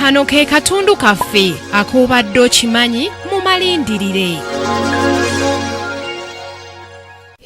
Kano ke katundu kaffe ak'obadde okimanyi mu malindirire.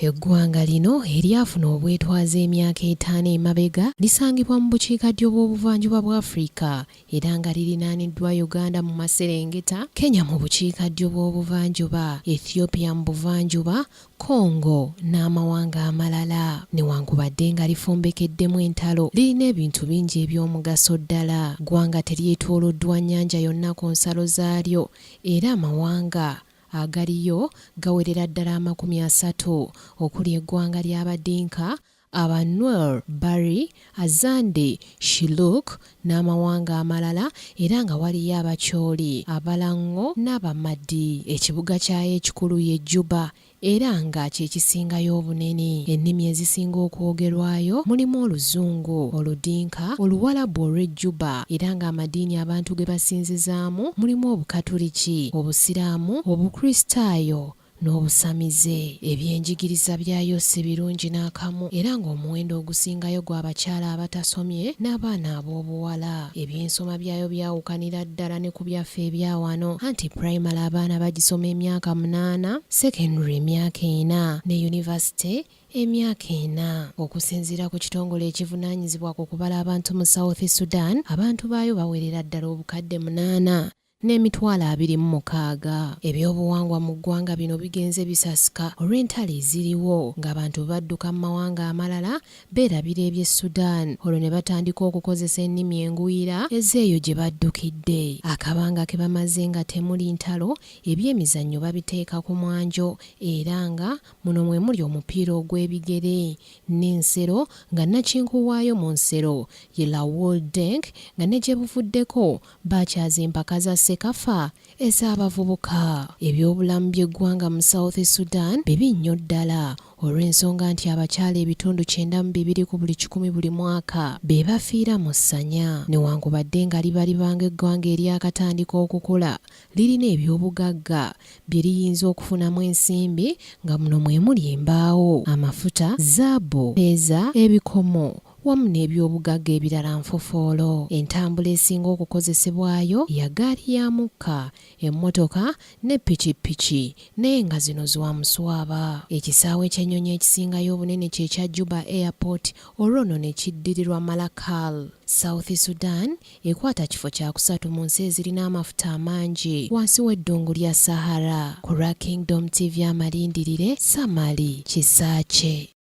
Eggwanga lino eryafuna obwetwaze emyaka 5 emabega lisangibwa mu bukiikaddyo bw'obuvanjuba bwa Afrika era nga lirinaaniddwa Uganda mu Maserengeta, Kenya mu bukiikaddyo bw'obuvanjuba, Ethiopia mu buvanjuba, Congo n'amawanga amalala. Newankubadde nga lifumbekeddemu entalo, lirina ebintu bingi eby'omugaso ddala. Ggwanga teryetooloddwa nnyanja yonna ku nsalo zaalyo era amawanga agaliyo gawerera ddala 30 okuli eggwanga ly'Abadinka, Abanuer, Bari, Azande, Shilluk n'amawanga amalala era nga waliyo Abacholi, Abalango n'Abamadi. Ekibuga kyayo ekikulu ye Juba era nga kye kisingayo obunene. Ennimi ezisinga okwogerwayo mulimu Oluzungu, Oludinka, Oluwalabu olw'Ejjuba era nga amadiini abantu ge basinzizaamu mulimu Obukatuliki, Obusiraamu, Obukristaayo n'Obusamize. Ebyenjigiriza byayo si birungi n'akamu era ng'omuwendo ogusingayo gw'abakyala abatasomye n'abaana ab'obuwala. Ebyensoma byayo byawukanira ddala ne ku byaffe ebya wano, anti primary abaana bagisoma emyaka 8, secondary emyaka 4 ne university emyaka 4. Okusinziira ku kitongole ekivunaanyizibwa ku kubala abantu mu South Sudan, abantu baayo bawerera ddala obukadde 8 n'emitwalo 26. Ebyobuwangwa mu ggwanga bino bigenze bisasika olw'entalo eziriwo ng'abantu badduka mu mawanga amalala beerabira eby'e Sudan, olwo ne batandika okukozesa ennimi engwira ez'eyo gye baddukidde. Akabanga ke bamaze nga temuli ntalo, ebyemizannyo babiteeka ku mwanjo era nga muno mwe muli omupiira ogw'ebigere n'ensero, nga nakinkuwaayo mu nsero ye Lawol Deng nga ne gye buvuddeko bakyaza empaka za Sekafa ez'abavubuka. Ebyobulamu by'eggwanga mu South Sudan bibi nnyo ddala olw'ensonga nti abakyala ebitundu 92 ku buli 100 buli mwaka be bafiira mu ssanya. Newankubadde nga libanga eggwanga eryakatandika okukula, lirina ebyobugagga bye liyinza okufunamu ensimbi nga muno mwe muli embaawo, amafuta, zaabu, feeza, ebikomo wamu n'ebyobugagga ebirala nfofoolo. Entambula esinga okukozesebwayo ya gaali ya mukka, emmotoka ne pikipiki, naye nga zino ziwamuswaba. Ekisaawe ky'ennyonyi ekisingayo obunene kye kya Juba Airport, olwono ne kiddirirwa Malakal. South Sudan ekwata kifo kya 3 mu nsi ezirina amafuta amangi wansi w'eddungu lya Sahara. Ku Ra Kingdom TV amalindirire, Samali Kisaache.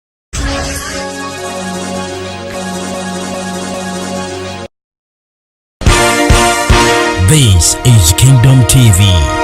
This is Kingdom TV.